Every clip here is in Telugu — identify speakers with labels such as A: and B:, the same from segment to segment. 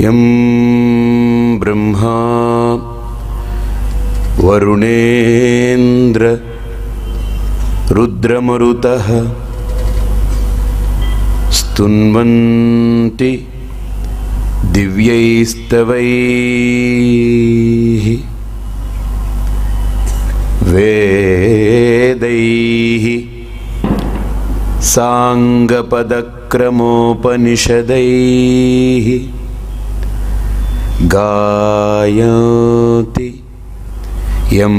A: यं ब्रह्मा वरुणेन्द्र रुद्रमरुतः स्तुन्वन्ति दिव्यैस्तवैः वेदैः सांगपदक्रमोपनिषदैः गायति यं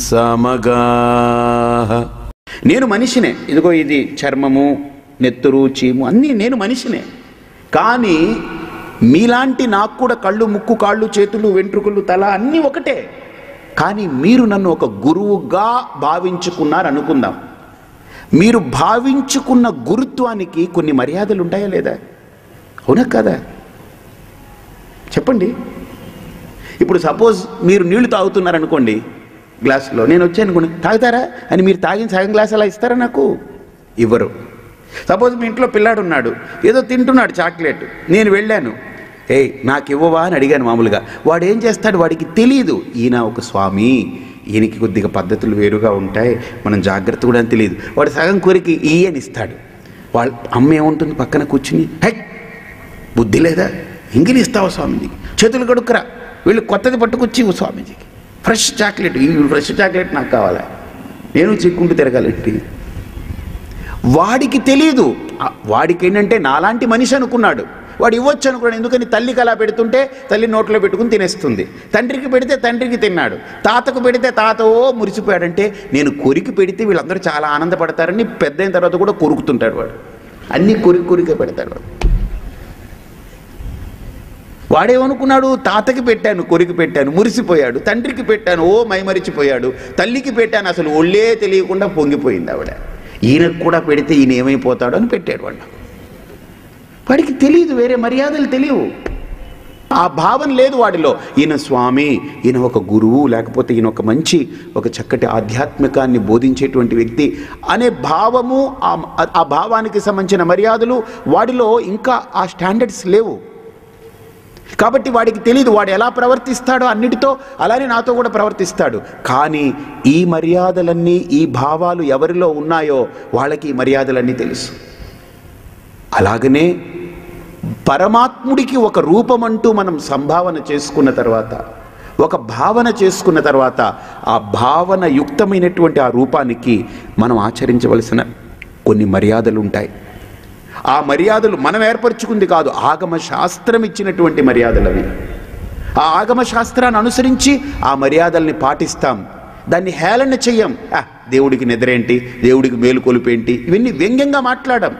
A: सामगाः।
B: నేను మనిషినే, ఇదిగో ఇది చర్మము, నెత్తురు, చీము అన్నీ నేను మనిషినే. కానీ మీలాంటి నాకు కూడా కళ్ళు, ముక్కు, కాళ్ళు, చేతులు, వెంట్రుకలు, తల అన్నీ ఒకటే. కానీ మీరు నన్ను ఒక గురువుగా భావించుకున్నారు అనుకుందాం. మీరు భావించుకున్న గురుత్వానికి కొన్ని మర్యాదలు ఉంటాయా లేదా? అవునా కదా? చెప్పండి. ఇప్పుడు సపోజ్ మీరు నీళ్లు తాగుతున్నారనుకోండి, గ్లాసులో నేను వచ్చాను అనుకోండి, తాగుతారా అని మీరు తాగిన సగం గ్లాస్ అలా ఇస్తారా? నాకు ఇవ్వరు. సపోజ్ మీ ఇంట్లో పిల్లాడు ఉన్నాడు, ఏదో తింటున్నాడు చాక్లెట్, నేను వెళ్ళాను, ఏయ్ నాకు ఇవ్వవా అని అడిగాను మామూలుగా. వాడు ఏం చేస్తాడు? వాడికి తెలియదు ఈయన ఒక స్వామి, ఈయనకి కొద్దిగా పద్ధతులు వేరుగా ఉంటాయి, మనం జాగ్రత్త కూడా అని తెలియదు. వాడు సగం కోరికి అని ఇస్తాడు. వాళ్ళ అమ్మ ఏముంటుంది పక్కన కూర్చుని, హై బుద్ధి లేదా, ఇంగిని ఇస్తావా స్వామీజీకి, చేతులు కడుక్కురా, వీళ్ళు కొత్తది పట్టుకొచ్చి స్వామీజీకి ఫ్రెష్ చాక్లెట్, ఈ ఫ్రెష్ చాక్లెట్ నాకు కావాలా, నేను చిక్కుంటూ తిరగాలంటే. వాడికి తెలియదు. వాడికి ఏంటంటే నాలాంటి మనిషి అనుకున్నాడు, వాడు ఇవ్వచ్చు అనుకున్నాడు. ఎందుకని? తల్లికి అలా పెడుతుంటే తల్లి నోట్లో పెట్టుకుని తినేస్తుంది, తండ్రికి పెడితే తండ్రికి తిన్నాడు, తాతకు పెడితే తాత మురిసిపోయాడంటే నేను కొరికి పెడితే వీళ్ళందరూ చాలా ఆనందపడతారని పెద్ద అయిన తర్వాత కూడా కొరుకుతుంటాడు వాడు. అన్నీ కొరికే పెడతాడు వాడు. వాడేమనుకున్నాడు? తాతకి పెట్టాను, కొరికి పెట్టాను, మురిసిపోయాడు, తండ్రికి పెట్టాను, మైమరిచిపోయాడు, తల్లికి పెట్టాను, అసలు ఒళ్ళే తెలియకుండా పొంగిపోయింది ఆవిడ. ఈయనకు కూడా పెడితే ఈయన ఏమైపోతాడు అని పెట్టాడు వాడు. వాడికి తెలియదు, వేరే మర్యాదలు తెలియవు, ఆ భావన లేదు వాడిలో. ఈయన స్వామి, ఈయన ఒక గురువు, లేకపోతే ఈయన ఒక మంచి, ఒక చక్కటి ఆధ్యాత్మికాన్ని బోధించేటువంటి వ్యక్తి అనే భావము, ఆ భావానికి సంబంధించిన మర్యాదలు వాడిలో ఇంకా ఆ స్టాండర్డ్స్ లేవు. కాబట్టి వాడికి తెలియదు, వాడు ఎలా ప్రవర్తిస్తాడో అన్నిటితో అలానే నాతో కూడా ప్రవర్తిస్తాడు. కానీ ఈ మర్యాదలన్నీ, ఈ భావాలు ఎవరిలో ఉన్నాయో వాళ్ళకి ఈ మర్యాదలన్నీ తెలుసు. అలాగనే పరమాత్ముడికి ఒక రూపమంటూ మనం సంభావన చేసుకున్న తర్వాత, ఒక భావన చేసుకున్న తర్వాత, ఆ భావన యుక్తమైనటువంటి ఆ రూపానికి మనం ఆచరించవలసిన కొన్ని మర్యాదలు ఉంటాయి. ఆ మర్యాదలు మనం ఏర్పరచుకుంది కాదు, ఆగమ శాస్త్రం ఇచ్చినటువంటి మర్యాదలు అవి. ఆ ఆగమ శాస్త్రాన్ని అనుసరించి ఆ మర్యాదల్ని పాటిస్తాం, దాన్ని హేళన చెయ్యం. దేవుడికి నిద్రేంటి, దేవుడికి మేలుకొలుపేంటి, ఇవన్నీ వ్యంగ్యంగా మాట్లాడం.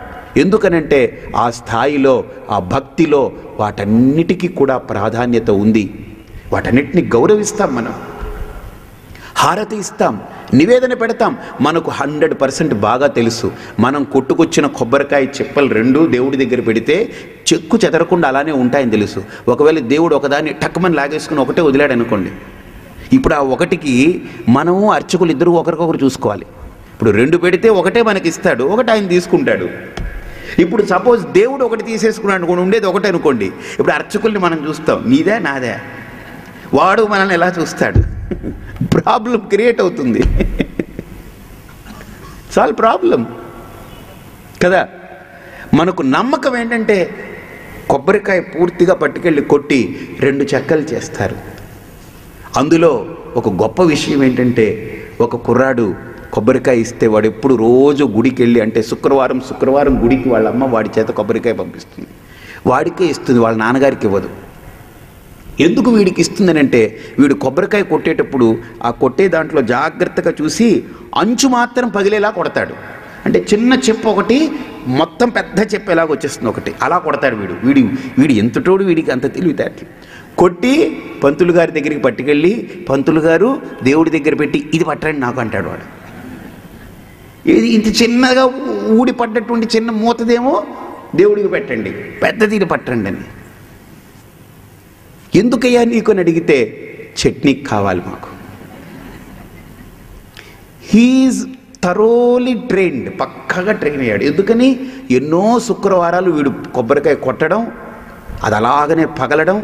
B: ఎందుకనంటే ఆ స్థాయిలో, ఆ భక్తిలో వాటన్నిటికీ కూడా ప్రాధాన్యత ఉంది. వాటన్నిటిని గౌరవిస్తాం, మనం హారతి ఇస్తాం, నివేదన పెడతాం. మనకు 100% బాగా తెలుసు, మనం కొట్టుకొచ్చిన కొబ్బరికాయ చెప్పలు రెండు దేవుడి దగ్గర పెడితే చెక్కు చెదరకుండా అలానే ఉంటాయని తెలుసు. ఒకవేళ దేవుడు ఒకదాన్ని టక్కుమని లాగేసుకుని ఒకటే వదిలాడు అనుకోండి, ఇప్పుడు ఆ ఒకటికి మనము అర్చకులు ఇద్దరు ఒకరికొకరు చూసుకోవాలి. ఇప్పుడు 2 పెడితే ఒకటే మనకి ఇస్తాడు, ఒకటి ఆయన తీసుకుంటాడు. ఇప్పుడు సపోజ్ దేవుడు ఒకటి తీసేసుకున్నాడు అనుకోండి, ఉండేది ఒకటే అనుకోండి, ఇప్పుడు అర్చకుల్ని మనం చూస్తాం, నీదే నాదే, వాడు మనల్ని ఎలా చూస్తాడు? ప్రాబ్లం క్రియేట్ అవుతుంది. చాలా ప్రాబ్లం కదా. మనకు నమ్మకం ఏంటంటే కొబ్బరికాయ పూర్తిగా పట్టుకెళ్ళి కొట్టి 2 చెక్కలు చేస్తారు. అందులో ఒక గొప్ప విషయం ఏంటంటే, ఒక కుర్రాడు కొబ్బరికాయ ఇస్తే వాడు ఎప్పుడు రోజు గుడికి వెళ్ళి, అంటే శుక్రవారం గుడికి వాళ్ళ అమ్మ వాడి చేత కొబ్బరికాయ పంపిస్తుంది, వాడికే ఇస్తుంది, వాళ్ళ నాన్నగారికి ఇవ్వదు. ఎందుకు వీడికి ఇస్తుందని అంటే, వీడు కొబ్బరికాయ కొట్టేటప్పుడు ఆ కొట్టే దాంట్లో జాగ్రత్తగా చూసి అంచు మాత్రం పగిలేలా కొడతాడు. అంటే చిన్న చెప్పు ఒకటి మొత్తం పెద్ద చెప్పు ఎలాగ వచ్చేస్తుంది ఒకటి, అలా కొడతాడు వీడు ఎంతటోడు, వీడికి అంత తెలివితేటలు. కొట్టి పంతులు గారి దగ్గరికి పట్టుకెళ్ళి, పంతులు గారు దేవుడి దగ్గర పెట్టి ఇది పట్టండి నాకు అంటాడు వాడు. ఇది ఇంత చిన్నగా ఊడి పడ్డటువంటి చిన్న మూతదేమో దేవుడికి పెట్టండి, పెద్దది ఇది పట్టండి అని. ఎందుకయ్యా నీకు అని అడిగితే, చట్నీ కావాలి మాకు. హీఈస్ థరోలీ ట్రైన్డ్, పక్కగా ట్రైన్ అయ్యాడు. ఎందుకని? ఎన్నో శుక్రవారాలు వీడు కొబ్బరికాయ కొట్టడం, అది అలాగనే పగలడం,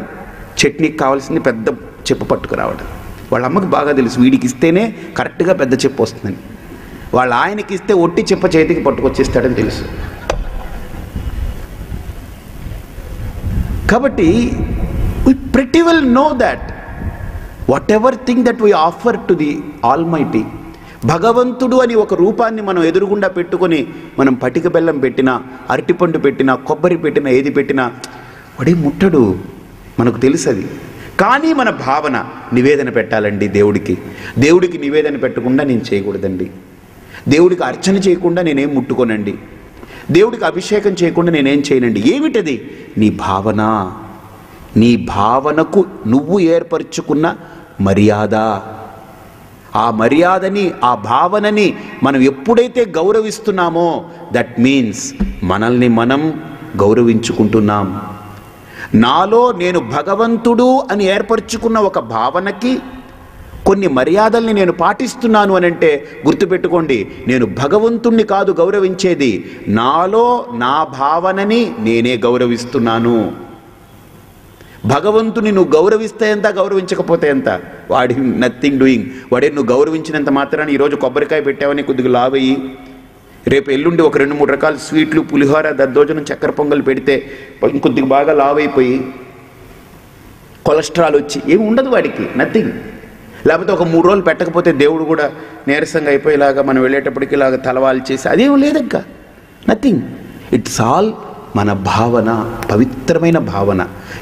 B: చట్నీకి కావాల్సింది పెద్ద చెప్పు పట్టుకురావడం. వాళ్ళ అమ్మకి బాగా తెలుసు వీడికి ఇస్తేనే కరెక్ట్గా పెద్ద చెప్పు వస్తుందని. వాళ్ళ ఆయనకి ఇస్తే ఒట్టి చెప్ప చేతికి పట్టుకొచ్చేస్తాడని తెలుసు. కాబట్టి we pretty well know that whatever thing that we offer to the Almighty, భగవంతుడు అని ఒక రూపాన్ని మనం ఎదురుగుండా పెట్టుకొని మనం పటిక బెల్లం పెట్టినా, అరటిపండు పెట్టినా, కొబ్బరి పెట్టినా, ఏది పెట్టినా వాడే ముట్టడు, మనకు తెలుసు అది. కానీ మన భావన నివేదన పెట్టాలండి దేవుడికి. దేవుడికి నివేదన పెట్టకుండా నేను చేయకూడదండి, దేవుడికి అర్చన చేయకుండా నేనేం ముట్టుకోనండి, దేవుడికి అభిషేకం చేయకుండా నేనేం చేయనండి. ఏమిటది? నీ భావన. నీ భావనకు నువ్వు ఏర్పరచుకున్న మర్యాద. ఆ మర్యాదని, ఆ భావనని మనం ఎప్పుడైతే గౌరవిస్తున్నామో దట్ మీన్స్ మనల్ని మనం గౌరవించుకుంటున్నాం. నాలో నేను భగవంతుడు అని ఏర్పరచుకున్న ఒక భావనకి కొన్ని మర్యాదల్ని నేను పాటిస్తున్నాను అని అంటే గుర్తుపెట్టుకోండి, నేను భగవంతుణ్ణి కాదు గౌరవించేది, నాలో నా భావనని నేనే గౌరవిస్తున్నాను. భగవంతుని నువ్వు గౌరవిస్తే ఎంత, గౌరవించకపోతే ఎంత, వాడి నథింగ్ డూయింగ్. వాడే నువ్వు గౌరవించినంత మాత్రాన్ని ఈరోజు కొబ్బరికాయ పెట్టావని కొద్దిగా లావయ్యి రేపు ఎల్లుండి ఒక 2-3 రకాల స్వీట్లు, పులిహోర, దద్దోజనం, చక్కెర పొంగల్ పెడితే ఇంకొద్దిగా బాగా లావైపోయి కొలెస్ట్రాల్ వచ్చి ఏమి ఉండదు వాడికి, నథింగ్. లేకపోతే ఒక 3 రోజులు పెట్టకపోతే దేవుడు కూడా నీరసంగా అయిపోయేలాగా మనం వెళ్ళేటప్పటికి ఇలాగ తలవాలు చేసి అదేం లేదక్క, నథింగ్. ఇట్స్ ఆల్ మన భావన, పవిత్రమైన భావన.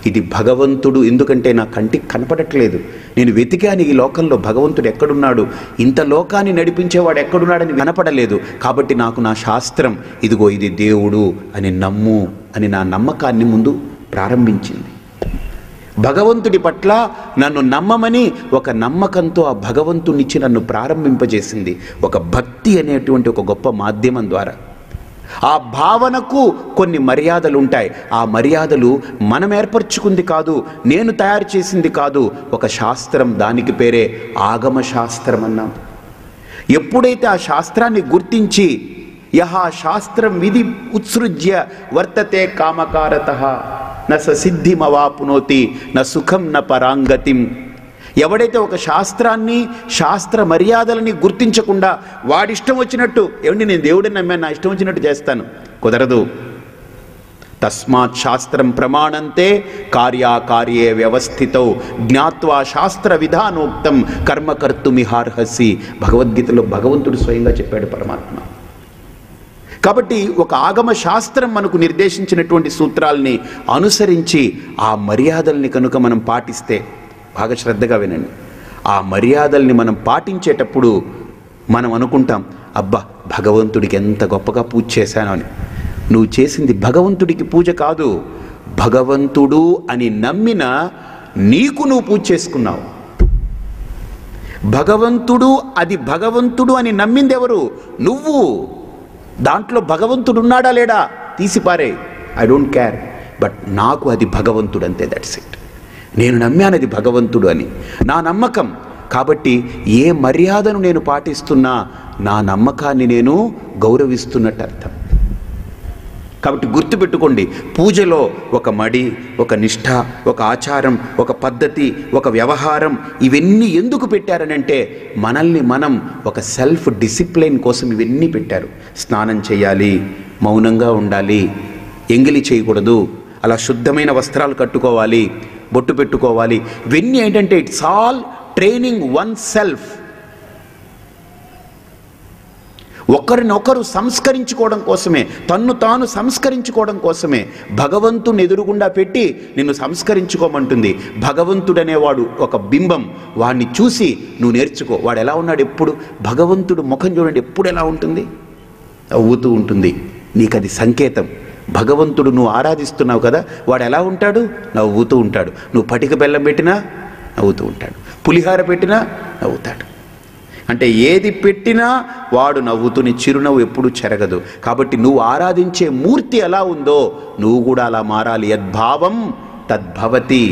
B: ఇది భగవంతుడు. ఎందుకంటే నా కంటికి కనపడట్లేదు, నేను వెతికాను ఈ లోకంలో భగవంతుడు ఎక్కడున్నాడు, ఇంత లోకాన్ని నడిపించేవాడు ఎక్కడున్నాడని కనపడలేదు. కాబట్టి నాకు నా శాస్త్రం ఇదిగో ఇది దేవుడు అని నమ్ము అని నా నమ్మకాన్ని ముందు ప్రారంభించింది. భగవంతుడి పట్ల నన్ను నమ్మమని ఒక నమ్మకంతో ఆ భగవంతునిచ్చి నన్ను ప్రారంభింపజేసింది ఒక భక్తి అనేటువంటి ఒక గొప్ప మాధ్యమం ద్వారా. ఆ భావనకు కొన్ని మర్యాదలు ఉంటాయి. ఆ మర్యాదలు మనం ఏర్పరచుకుంది కాదు, నేను తయారు చేసింది కాదు, ఒక శాస్త్రం. దానికి పేరే ఆగమ శాస్త్రం అన్నాం. ఎప్పుడైతే ఆ శాస్త్రాన్ని గుర్తించి యహ శాస్త్రం విధి ఉత్సృజ్య వర్తతే కామకారతః న స సిద్ధిమవాప్నోతి న సుఖం న పరాంగతిం. ఎవడైతే ఒక శాస్త్రాన్ని, శాస్త్ర మర్యాదలని గుర్తించకుండా వాడిష్టం వచ్చినట్టు, ఏమండి నేను దేవుడిని నమ్మాను, నా ఇష్టం వచ్చినట్టు చేస్తాను, కుదరదు. తస్మాత్ శాస్త్రం ప్రమాణంతే కార్యాకార్యే వ్యవస్థితౌ జ్ఞాత్వా శాస్త్ర విధానోక్తం కర్మకర్తుమిహార్హసి. భగవద్గీతలో భగవంతుడు స్వయంగా చెప్పాడు, పరమాత్మ. కాబట్టి ఒక ఆగమ శాస్త్రం మనకు నిర్దేశించినటువంటి సూత్రాల్ని అనుసరించి ఆ మర్యాదల్ని కనుక మనం పాటిస్తే, బాగా శ్రద్ధగా వినండి, ఆ మర్యాదల్ని మనం పాటించేటప్పుడు మనం అనుకుంటాం, అబ్బా భగవంతుడికి ఎంత గొప్పగా పూజ చేశాను అని. నువ్వు చేసింది భగవంతుడికి పూజ కాదు, భగవంతుడు అని నమ్మిన నీకు నువ్వు పూజ చేసుకున్నావు. భగవంతుడు, అది భగవంతుడు అని నమ్మింది ఎవరు? నువ్వు. దాంట్లో భగవంతుడు ఉన్నాడా లేడా తీసిపారే, ఐ డోంట్ కేర్, బట్ నాకు అది భగవంతుడు అంతే, దట్స్ ఇట్. నేను నమ్మానది భగవంతుడు అని, నా నమ్మకం. కాబట్టి ఏ మర్యాదను నేను పాటిస్తున్నా నా నమ్మకాన్ని నేను గౌరవిస్తున్నట్టు అర్థం. కాబట్టి గుర్తుపెట్టుకోండి, పూజలో ఒక మడి, ఒక నిష్ఠ, ఒక ఆచారం, ఒక పద్ధతి, ఒక వ్యవహారం, ఇవన్నీ ఎందుకు పెట్టారనంటే మనల్ని మనం ఒక సెల్ఫ్ డిసిప్లిన్ కోసం ఇవన్నీ పెట్టారు. స్నానం చేయాలి, మౌనంగా ఉండాలి, ఎంగిలి చేయకూడదు, అలా శుద్ధమైన వస్త్రాలు కట్టుకోవాలి, బొట్టు పెట్టుకోవాలి. ఇవన్నీ ఏంటంటే it's all training one self. ఒకరినొకరు సంస్కరించుకోవడం కోసమే, తన్ను తాను సంస్కరించుకోవడం కోసమే భగవంతుని ఎదురుగుండా పెట్టి నిన్ను సంస్కరించుకోమంటుంది. భగవంతుడనేవాడు ఒక బింబం, వాడిని చూసి నువ్వు నేర్చుకో. వాడు ఎలా ఉన్నాడు ఎప్పుడు? భగవంతుడు ముఖం చూడండి ఎప్పుడు ఎలా ఉంటుంది, నవ్వుతూ ఉంటుంది. నీకు అది సంకేతం. భగవంతుడు నువ్వు ఆరాధిస్తున్నావు కదా, వాడు ఎలా ఉంటాడు? నవ్వుతూ ఉంటాడు. నువ్వు పటిక బెల్లం పెట్టినా నవ్వుతూ ఉంటాడు, పులిహార పెట్టినా నవ్వుతాడు. అంటే ఏది పెట్టినా వాడు నవ్వుతుని చిరునవ్వు ఎప్పుడూ చెరగదు. కాబట్టి నువ్వు ఆరాధించే మూర్తి ఎలా ఉందో నువ్వు కూడా అలా మారాలి. యద్భావం తద్భవతి.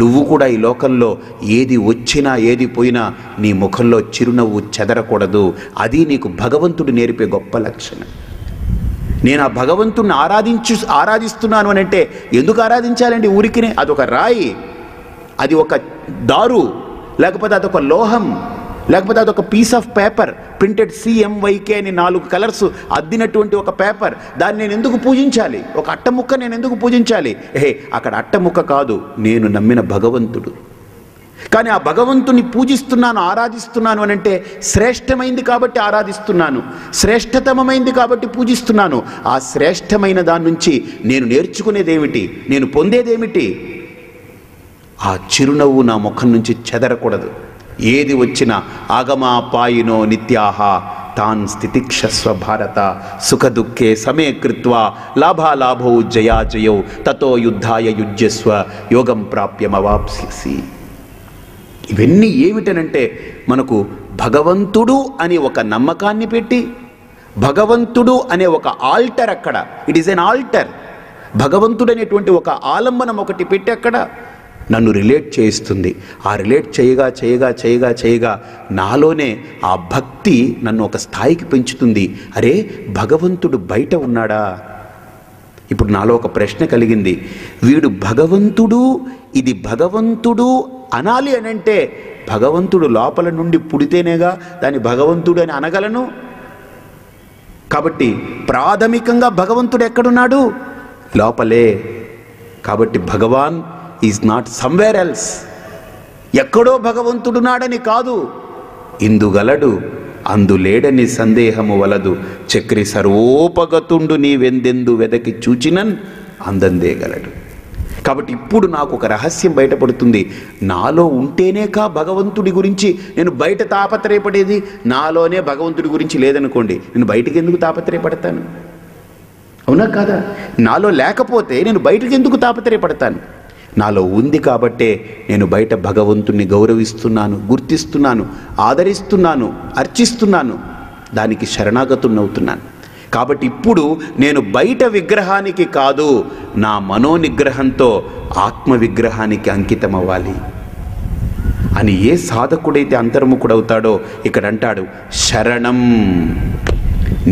B: నువ్వు కూడా ఈ లోకంలో ఏది వచ్చినా ఏది పోయినా నీ ముఖంలో చిరునవ్వు చెదరకూడదు. అది నీకు భగవంతుడు నేర్పే గొప్ప లక్షణం. నేను ఆ భగవంతుణ్ణి ఆరాధిస్తున్నాను అని అంటే ఎందుకు ఆరాధించాలండి? ఊరికినే అదొక రాయి, అది ఒక దారు, లేకపోతే అదొక లోహం, లేకపోతే అదొక piece of paper, printed CMYK అని 4 కలర్స్ అద్దినటువంటి ఒక పేపర్. దాన్ని నేను ఎందుకు పూజించాలి? ఒక అట్టముక్క నేను ఎందుకు పూజించాలి? అక్కడ అట్టముక్క కాదు, నేను నమ్మిన భగవంతుడు. కానీ ఆ భగవంతుని పూజిస్తున్నాను, ఆరాధిస్తున్నాను అని అంటే శ్రేష్టమైంది కాబట్టి ఆరాధిస్తున్నాను, శ్రేష్టతమైంది కాబట్టి పూజిస్తున్నాను. ఆ శ్రేష్టమైన దాని నుంచి నేను నేర్చుకునేదేమిటి, నేను పొందేదేమిటి? ఆ చిరునవ్వు నా ముఖం నుంచి చెదరకూడదు. ఏది వచ్చినా ఆగమాపాయినో నిత్యాహ తాన్ స్థితిక్షస్వ భారత సుఖ దుఃఖే సమే కృత్వా లాభాలాభౌ జయాజయౌ తతో యుద్ధాయ యుజ్యస్వ యోగం ప్రాప్యమవాప్స్యసి. ఇవన్నీ ఏమిటనంటే మనకు భగవంతుడు అని ఒక నమ్మకాన్ని పెట్టి, భగవంతుడు అనే ఒక ఆల్టర్, అక్కడ ఇట్ ఈస్ ఎన్ ఆల్టర్, భగవంతుడు అనేటువంటి ఒక ఆలంబనం ఒకటి పెట్టి అక్కడ నన్ను రిలేట్ చేయిస్తుంది. ఆ రిలేట్ చేయగా చేయగా చేయగా చేయగా నాలోనే ఆ భక్తి నన్ను ఒక స్థాయికి పెంచుతుంది. అరే, భగవంతుడు బయట ఉన్నాడా? ఇప్పుడు నాలో ఒక ప్రశ్న కలిగింది. వీడు భగవంతుడు, ఇది భగవంతుడు అనాలి అని అంటే భగవంతుడు లోపల నుండి పుడితేనేగా దాన్ని భగవంతుడు అని అనగలను. కాబట్టి ప్రాథమికంగా భగవంతుడు ఎక్కడున్నాడు? లోపలే. కాబట్టి భగవాన్ ఈజ్ నాట్ సమ్వేర్ ఎల్స్. ఎక్కడో భగవంతుడున్నాడని కాదు, ఇందుగలడు అందులేడని సందేహము వలదు, చక్రి సర్వోపగతుండు నీవెందెందు వెదకి చూచినన్ అందందేగలడు. కాబట్టి ఇప్పుడు నాకు ఒక రహస్యం బయటపడుతుంది. నాలో ఉంటేనే భగవంతుడి గురించి నేను బయట తాపత్రయపడేది. నాలోనే భగవంతుడి గురించి లేదనుకోండి, నేను బయటికి ఎందుకు తాపత్రయపడతాను? అవునా కాదా? నాలో లేకపోతే నేను బయటికి ఎందుకు తాపత్రయపడతాను? నాలో ఉంది కాబట్టే నేను బయట భగవంతుణ్ణి గౌరవిస్తున్నాను, గుర్తిస్తున్నాను, ఆదరిస్తున్నాను, అర్చిస్తున్నాను, దానికి శరణాగతున్నవుతున్నాను. కాబట్టి ఇప్పుడు నేను బయట విగ్రహానికి కాదు, నా మనోనిగ్రహంతో ఆత్మ విగ్రహానికి అంకితం అవ్వాలి అని ఏ సాధకుడైతే అంతర్ముఖుడవుతాడో ఇక్కడ అంటాడు. శరణం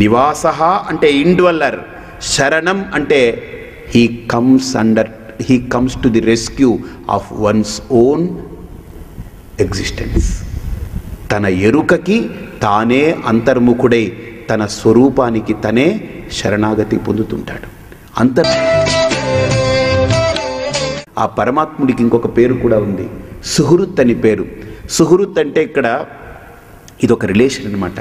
B: నివాస అంటే ఇండ్వల్లర్, శరణం అంటే he comes to the rescue of once own existence. తన ఎరుకకి తానే అంతర్ముఖుడై తన స్వరూపానికి తనే శరణాగతి పొందుతుంటాడు. ఆ పరమాత్ముడికి ఇంకొక పేరు కూడా ఉంది, సుహృత్ అని పేరు. సుహృత్ అంటే ఇక్కడ ఇదొక రిలేషన్ అనమాట.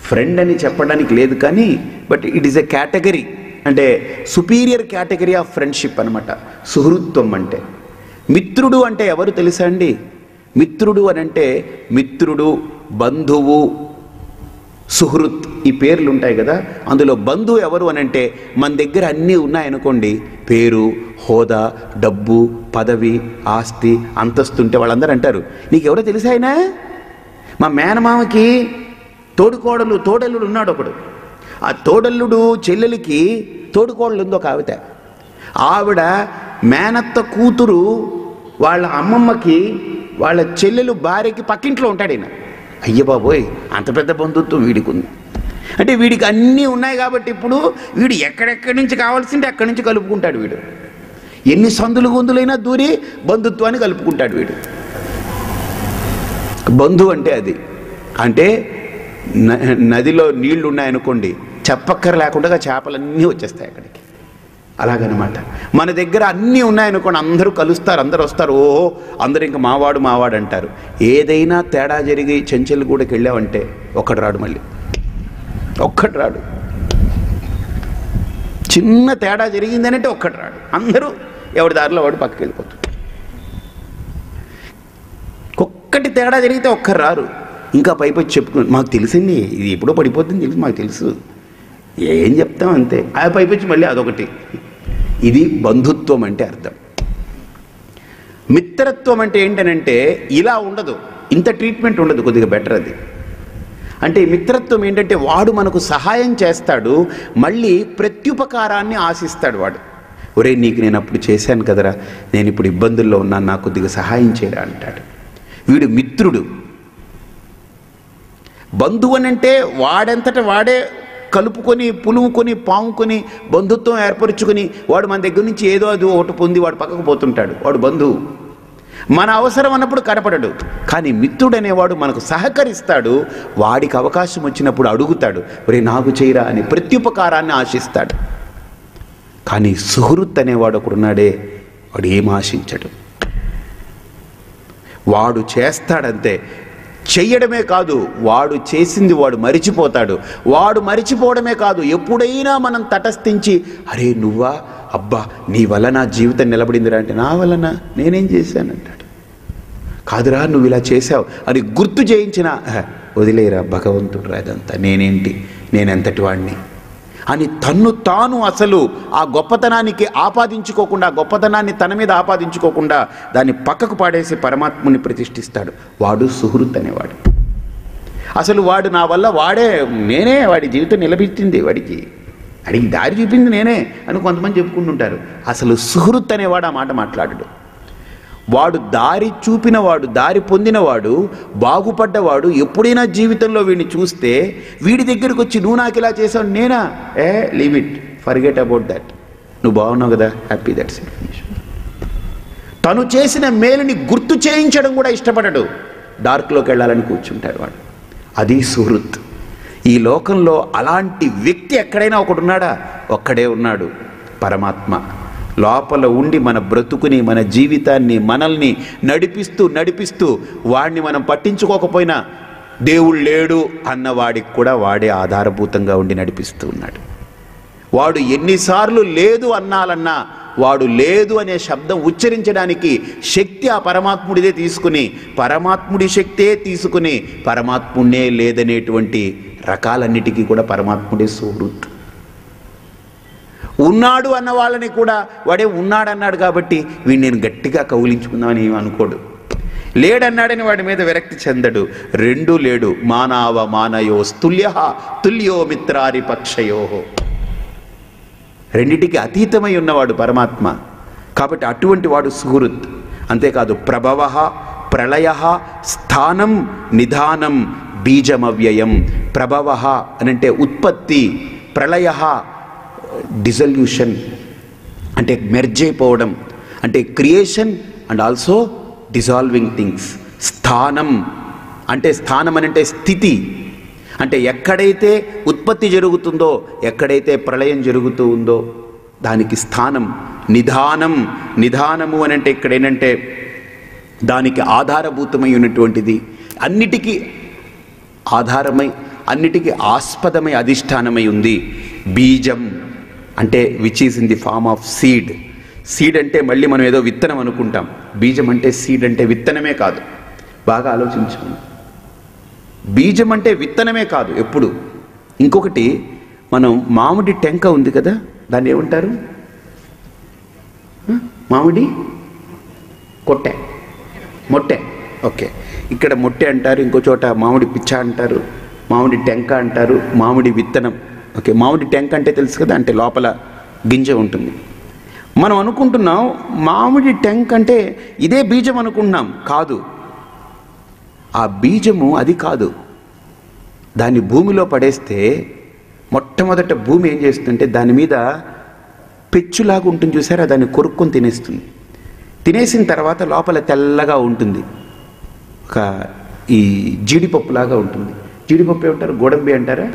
B: ఫ్రెండ్ అని చెప్పడానికి లేదు కానీ but it is a category, అంటే సుపీరియర్ కేటగిరీ ఆఫ్ ఫ్రెండ్షిప్ అనమాట సుహృత్వం అంటే. మిత్రుడు అంటే ఎవరు తెలుసా అండి? మిత్రుడు అని అంటే మిత్రుడు, బంధువు, సుహృత్ ఈ పేర్లు ఉంటాయి కదా. అందులో బంధువు ఎవరు అని అంటే మన దగ్గర అన్నీ ఉన్నాయనుకోండి, పేరు, హోదా, డబ్బు, పదవి, ఆస్తి, అంతస్తు ఉంటే వాళ్ళందరూ అంటారు నీకెవరో తెలుసా ఆయన? మా మేనమామకి తోడల్లుడు ఉన్నాడు ఒకడు. ఆ తోడల్లుడు చెల్లెలికి తోడుకోడలు ఉంది ఒక ఆవిడ మేనత్త కూతురు వాళ్ళ అమ్మమ్మకి వాళ్ళ చెల్లెలు భార్యకి పక్కింట్లో ఉంటాడు ఈయన. అయ్య బాబోయ్, అంత పెద్ద బంధుత్వం వీడికి ఉంది. అంటే వీడికి అన్నీ ఉన్నాయి కాబట్టి ఇప్పుడు వీడు ఎక్కడెక్కడి నుంచి కావాల్సింటే అక్కడి నుంచి కలుపుకుంటాడు. వీడు ఎన్ని సందులు గొంతులైనా దూరి బంధుత్వాన్ని కలుపుకుంటాడు వీడు. బంధు అంటే అది. అంటే నదిలో నీళ్లు ఉన్నాయనుకోండి, చెప్పక్కర లేకుండా చేపలన్నీ వచ్చేస్తాయి అక్కడికి. అలాగనమాట మన దగ్గర అన్నీ ఉన్నాయనుకోండి, అందరూ కలుస్తారు, అందరూ వస్తారు, ఓహో అందరూ ఇంకా మావాడు అంటారు. ఏదైనా తేడా జరిగి చెంచెల్గూడకి వెళ్ళామంటే ఒక్కడు రాడు, మళ్ళీ ఒక్కడు రాడు. చిన్న తేడా జరిగిందనంటే ఒక్కడు రాడు, అందరూ ఎవరి దారిలో వాడు పక్కకి వెళ్ళిపోతాడు. ఒక్కటి తేడా జరిగితే ఒక్కరు రారు. ఇంకా పైపొచ్చి చెప్పుకుని మాకు తెలిసింది, ఇది ఎప్పుడో పడిపోతుంది తెలుసు, మాకు తెలుసు, ఏం చెప్తాం అంతే. ఆ పైపొచ్చి మళ్ళీ అదొకటి. ఇది బంధుత్వం అంటే అర్థం. మిత్రత్వం అంటే ఏంటనంటే ఇలా ఉండదు, ఇంత ట్రీట్మెంట్ ఉండదు, కొద్దిగా బెటర్ అది. అంటే మిత్రత్వం ఏంటంటే వాడు మనకు సహాయం చేస్తాడు, మళ్ళీ ప్రత్యుపకారాన్ని ఆశిస్తాడు. వాడు ఒరే నీకు నేను అప్పుడు చేశాను కదరా, నేను ఇప్పుడు ఇబ్బందుల్లో ఉన్నాను, నాకు కొద్దిగా సహాయం చేయరా అంటాడు. వీడు మిత్రుడు. బంధువు అని అంటే వాడంతట వాడే కలుపుకొని పులుముకొని పాముకొని బంధుత్వం ఏర్పరచుకొని వాడు మన దగ్గర నుంచి ఏదో అది ఒకటి పొంది వాడు పక్కకు పోతుంటాడు. వాడు బంధువు, మన అవసరం అన్నప్పుడు కనపడడు. కానీ మిత్రుడు అనేవాడు మనకు సహకరిస్తాడు. వాడికి అవకాశం వచ్చినప్పుడు అడుగుతాడు, ఒరే నాకు చేయరా అని ప్రత్యుపకారాన్ని ఆశిస్తాడు. కానీ సుహృత్ అనేవాడు ఒకడున్నాడే, వాడు ఏం ఆశించడు. వాడు చేస్తాడంతే. చెయ్యడమే కాదు, వాడు చేసింది వాడు మరిచిపోతాడు. వాడు మరిచిపోవడమే కాదు, ఎప్పుడైనా మనం తటస్థించి అరే నువ్వా, అబ్బా నీ వల్ల నా జీవితం నిలబడిందిరా అంటే, నా వలన నేనేం చేశానంటాడు. కాదురా నువ్వు ఇలా చేశావు అని గుర్తు చేయించిన, వదిలేరా భగవంతుడు రా ఇదంతా, నేనేంటి, నేనెంతటి వాడిని అని తన్ను తాను అసలు ఆ గొప్పతనానికి ఆపాదించుకోకుండా, గొప్పతనాన్ని తన మీద ఆపాదించుకోకుండా దాన్ని పక్కకు పాడేసి పరమాత్ముని ప్రతిష్ఠిస్తాడు. వాడు సుహృత్ అనేవాడు. అసలు వాడు నా వల్ల నేనే వాడి జీవితం నిలబెట్టింది, వాడికి దారి చూపింది నేనే అని కొంతమంది చెప్పుకుంటుంటారు. అసలు సుహృత్ అనేవాడు ఆ మాట మాట్లాడడు. వాడు దారి చూపినవాడు, దారి పొందినవాడు, బాగుపడ్డవాడు ఎప్పుడైనా జీవితంలో వీడిని చూస్తే వీడి దగ్గరికి వచ్చి నువ్వు నాకు ఇలా చేసావు, నేనా, leave it, forget about that, నువ్వు బాగున్నావు కదా, హ్యాపీ, దట్స్ ఇట్. తను చేసిన మేలుని గుర్తు చేయించడం కూడా ఇష్టపడడు. డార్క్లోకి వెళ్ళాలని కూర్చుంటాడు వాడు. అది సుహృత్. ఈ లోకంలో అలాంటి వ్యక్తి ఎక్కడైనా ఒకడున్నాడా? ఒక్కడే ఉన్నాడు, పరమాత్మ. లోపల ఉండి మన బ్రతుకుని, మన జీవితాన్ని, మనల్ని నడిపిస్తూ వాడిని మనం పట్టించుకోకపోయినా దేవుడు లేడు అన్నవాడికి కూడా వాడే ఆధారభూతంగా ఉండి నడిపిస్తూ ఉన్నాడు. వాడు ఎన్నిసార్లు లేదు అన్నాలన్నా వాడు లేదు అనే శబ్దం ఉచ్చరించడానికి శక్తి ఆ పరమాత్ముడిదే తీసుకుని, పరమాత్ముడి శక్తే తీసుకుని పరమాత్ముడే లేదనేటువంటి రకాలన్నిటికీ కూడా పరమాత్ముడే సుహృత్. ఉన్నాడు అన్న వాళ్ళని కూడా వాడే ఉన్నాడన్నాడు కాబట్టి వీడిని నేను గట్టిగా కౌలించుకుందామని ఏమి అనుకోడు. లేడన్నాడని వాడి మీద విరక్తి చెందడు. రెండూ లేడు. మానవ మానయో తుల్యో మిత్రారి పక్షయో, రెండిటికి అతీతమై ఉన్నవాడు పరమాత్మ. కాబట్టి అటువంటి వాడు సుహృత్. అంతేకాదు ప్రభవ, ప్రళయ, స్థానం, నిధానం, బీజమవ్యయం. ప్రభవ అనంటే ఉత్పత్తి, ప్రళయ డిజల్యూషన్ అంటే మెర్జ్ అయిపోవడం, అంటే creation and also dissolving things. స్థానం అంటే, స్థానం అనంటే స్థితి, అంటే ఎక్కడైతే ఉత్పత్తి జరుగుతుందో, ఎక్కడైతే ప్రళయం జరుగుతూ ఉందో దానికి స్థానం. నిధానం, నిధానము అనంటే ఇక్కడ ఏంటంటే దానికి ఆధారభూతమై ఉన్నటువంటిది, అన్నిటికీ ఆధారమై, అన్నిటికీ ఆస్పదమై, అధిష్టానమై ఉంది. బీజం అంటే which is in the form of seed. Seed అంటే మళ్ళీ మనం ఏదో విత్తనం అనుకుంటాం. బీజం అంటే సీడ్ అంటే విత్తనమే కాదు. బాగా ఆలోచించాము. బీజం అంటే విత్తనమే కాదు ఎప్పుడు. ఇంకొకటి, మనం మామిడి టెంక ఉంది కదా, దాన్ని ఏమంటారు? మామిడి కొట్టె, మొట్టె. ఓకే, ఇక్కడ మొట్టె అంటారు, ఇంకో చోట మామిడి పిచ్చ అంటారు, మామిడి టెంక అంటారు, మామిడి విత్తనం. ఓకే, మామిడి టెంక అంటే తెలుసు కదా, అంటే లోపల గింజ ఉంటుంది. మనం అనుకుంటున్నాం మామిడి టెంక అంటే ఇదే బీజం అనుకుంటున్నాం. కాదు, ఆ బీజము అది కాదు. దాన్ని భూమిలో పడేస్తే మొట్టమొదట భూమి ఏం చేస్తుందంటే దాని మీద పెచ్చులాగా ఉంటుంది చూసారా, దాన్ని కొరుక్కొని తినేస్తుంది. తినేసిన తర్వాత లోపల తెల్లగా ఉంటుంది, ఒక ఈ జీడిపప్పులాగా ఉంటుంది. జీడిపప్పు ఏమంటారు? గోడంబి అంటారా?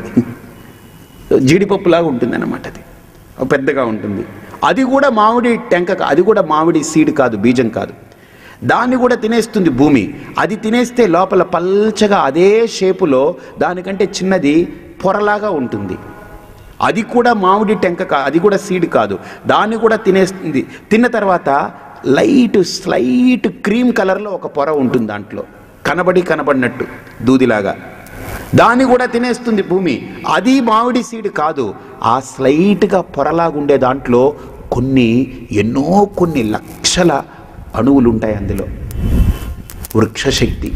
B: జీడిపప్పులాగా ఉంటుంది అన్నమాట. అది పెద్దగా ఉంటుంది. అది కూడా మామిడి టెంక, అది కూడా మామిడి సీడ్ కాదు, బీజం కాదు. దాన్ని కూడా తినేస్తుంది భూమి. అది తినేస్తే లోపల పల్చగా అదే షేపులో దానికంటే చిన్నది పొరలాగా ఉంటుంది. అది కూడా మామిడి టెంక, అది కూడా సీడ్ కాదు. దాన్ని కూడా తినేస్తుంది. తిన్న తర్వాత స్లైట్ క్రీమ్ కలర్లో ఒక పొర ఉంటుంది, దాంట్లో కనబడినట్టు దూదిలాగా. దాన్ని కూడా తినేస్తుంది భూమి. అది మామిడి సీడ్ కాదు. ఆ స్లైట్గా పొరలాగుండే దాంట్లో కొన్ని లక్షల అణువులు ఉంటాయి అందులో. వృక్షశక్తి.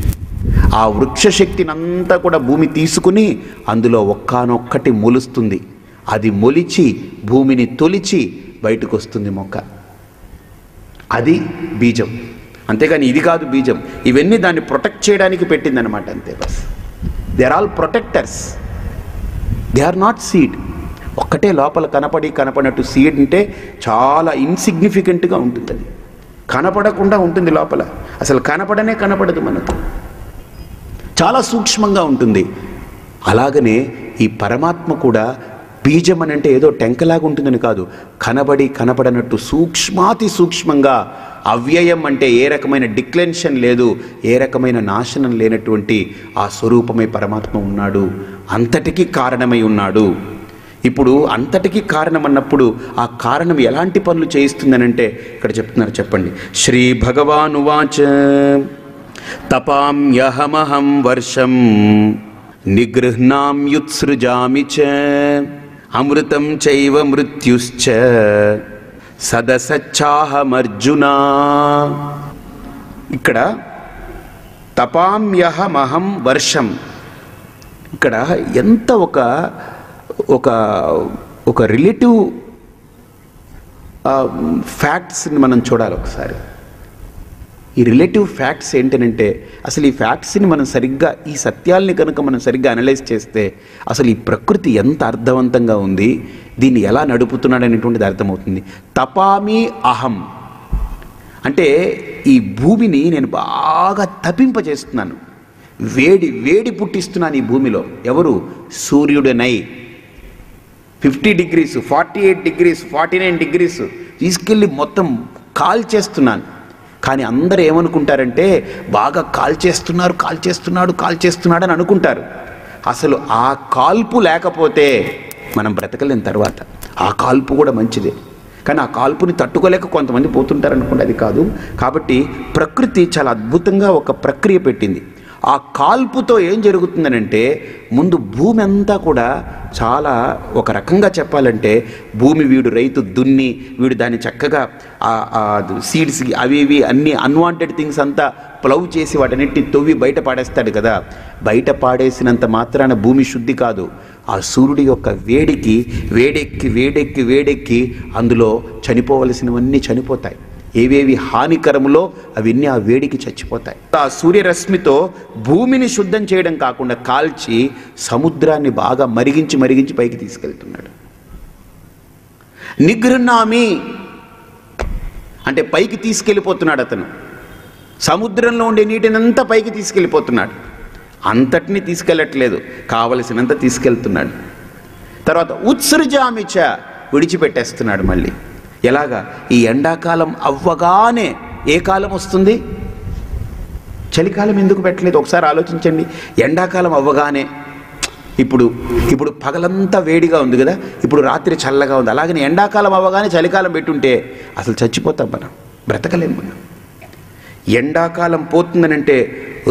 B: ఆ వృక్షశక్తినంతా కూడా భూమి తీసుకుని అందులో ఒక్కనొక్కటి మొలుస్తుంది. అది మొలిచి భూమిని తొలిచి బయటకు వస్తుంది మొక్క. అది బీజం. అంతేగాని ఇది కాదు బీజం. ఇవన్నీ దాన్ని ప్రొటెక్ట్ చేయడానికి పెట్టిందనమాట, అంతే. బస్ they are all protectors. They are not seed. ఒక్కటే లోపల కనపడినట్టు సీడ్ అంటే చాలా ఇన్సిగ్నిఫికెంట్గా ఉంటుంది. అది కనపడకుండా ఉంటుంది లోపల, అసలు కనపడదు మనకు, చాలా సూక్ష్మంగా ఉంటుంది. అలాగనే ఈ పరమాత్మ కూడా బీజం అని అంటే ఏదో టెంకలాగా ఉంటుందని కాదు, కనపడనట్టు సూక్ష్మాతి సూక్ష్మంగా, అవ్యయం అంటే ఏ రకమైన డిక్లెన్షన్ లేదు, ఏ రకమైన నాశనం లేనటువంటి ఆ స్వరూపమై పరమాత్మ ఉన్నాడు, అంతటికీ కారణమై ఉన్నాడు. ఇప్పుడు అంతటికీ కారణం అన్నప్పుడు ఆ కారణం ఎలాంటి పనులు చేయిస్తుందనంటే ఇక్కడ చెప్తున్నారు, చెప్పండి. శ్రీ భగవానువాచ తపామ్యహమహం వర్షం నిగృహ్ణామ్యుత్సృజామి చ అమృతం చైవ మృత్యుశ్చ సదసచ్చాహమర్జున. ఇక్కడ తపామ్యహమహం వర్షం, ఇక్కడ ఎంత ఒక రిలేటివ్ ఫ్యాక్ట్స్ని మనం చూడాలి ఒకసారి. ఈ రిలేటివ్ ఫ్యాక్ట్స్ ఏంటనంటే అసలు ఈ ఫ్యాక్ట్స్ని మనం సరిగ్గా, ఈ సత్యాల్ని కనుక మనం సరిగ్గా అనలైజ్ చేస్తే అసలు ఈ ప్రకృతి ఎంత అర్థవంతంగా ఉంది, దీన్ని ఎలా నడుపుతున్నాడు అనేటువంటిది అర్థమవుతుంది. తపామి అహం అంటే ఈ భూమిని నేను బాగా తపింపజేస్తున్నాను, వేడి పుట్టిస్తున్నాను ఈ భూమిలో. ఎవరు? సూర్యుడనై 50 degrees 48 degrees 49 degrees తీసుకెళ్ళి మొత్తం కాల్చేస్తున్నాను. కానీ అందరూ ఏమనుకుంటారంటే బాగా కాల్చేస్తున్నాడు అని అనుకుంటారు. అసలు ఆ కాల్పు లేకపోతే మనం బ్రతకలేని తర్వాత, ఆ కాల్పు కూడా మంచిదే, కానీ ఆ కాల్పుని తట్టుకోలేక కొంతమంది పోతుంటారు అనుకోండి, అది కాదు. కాబట్టి ప్రకృతి చాలా అద్భుతంగా ఒక ప్రక్రియ పెట్టింది. ఆ కాల్పుతో ఏం జరుగుతుందనంటే ముందు భూమి అంతా కూడా చాలా ఒక రకంగా చెప్పాలంటే భూమి వీడు రైతు దున్ని వీడు దాన్ని చక్కగా సీడ్స్ అవి ఇవి అన్ని అన్వాంటెడ్ థింగ్స్ అంతా ప్లవ్ చేసి వాటన్నిటిని తవ్వి బయట పాడేస్తాడు కదా. బయట పాడేసినంత మాత్రాన భూమి శుద్ధి కాదు. ఆ సూర్యుడి యొక్క వేడెక్కి అందులో చనిపోవలసినవన్నీ చనిపోతాయి. ఏవేవి హానికరములో అవన్నీ ఆ వేడికి చచ్చిపోతాయి. ఆ సూర్యరశ్మితో భూమిని శుద్ధం చేయడం కాకుండా కాల్చి సముద్రాన్ని బాగా మరిగించి పైకి తీసుకెళ్తున్నాడు. నిగృహ్ణామి అంటే పైకి తీసుకెళ్ళిపోతున్నాడు అతను. సముద్రంలో ఉండే నీటినంతా పైకి తీసుకెళ్ళిపోతున్నాడు. అంతటినీ తీసుకెళ్ళట్లేదు, కావలసినంత తీసుకెళ్తున్నాడు. తర్వాత ఉత్సృజామిచ విడిచిపెట్టేస్తున్నాడు మళ్ళీ. ఎలాగా? ఈ ఎండాకాలం అవ్వగానే ఏ కాలం వస్తుంది? చలికాలం ఎందుకు పెట్టలేదు ఒకసారి ఆలోచించండి. ఎండాకాలం అవ్వగానే ఇప్పుడు పగలంతా వేడిగా ఉంది కదా, ఇప్పుడు రాత్రి చల్లగా ఉంది. అలాగని ఎండాకాలం అవ్వగానే చలికాలం పెట్టుంటే అసలు చచ్చిపోతాం, మనం బ్రతకలేము. మనం ఎండాకాలం పోతుందనంటే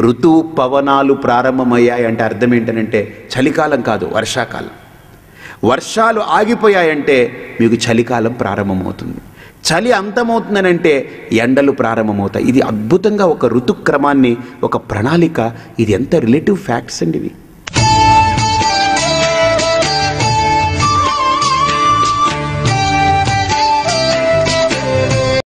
B: ఋతువు పవనాలు ప్రారంభమయ్యాయి అంటే అర్థం ఏంటనంటే చలికాలం కాదు, వర్షాకాలం. వర్షాలు ఆగిపోయాయంటే మీకు చలికాలం ప్రారంభమవుతుంది. చలి అంతమవుతుందనంటే ఎండలు ప్రారంభమవుతాయి. ఇది అద్భుతంగా ఒక ఋతుక్రమాన్ని, ఒక ప్రణాళిక, ఇది ఎంత రిలేటివ్ ఫ్యాక్ట్స్ అండి ఇవి.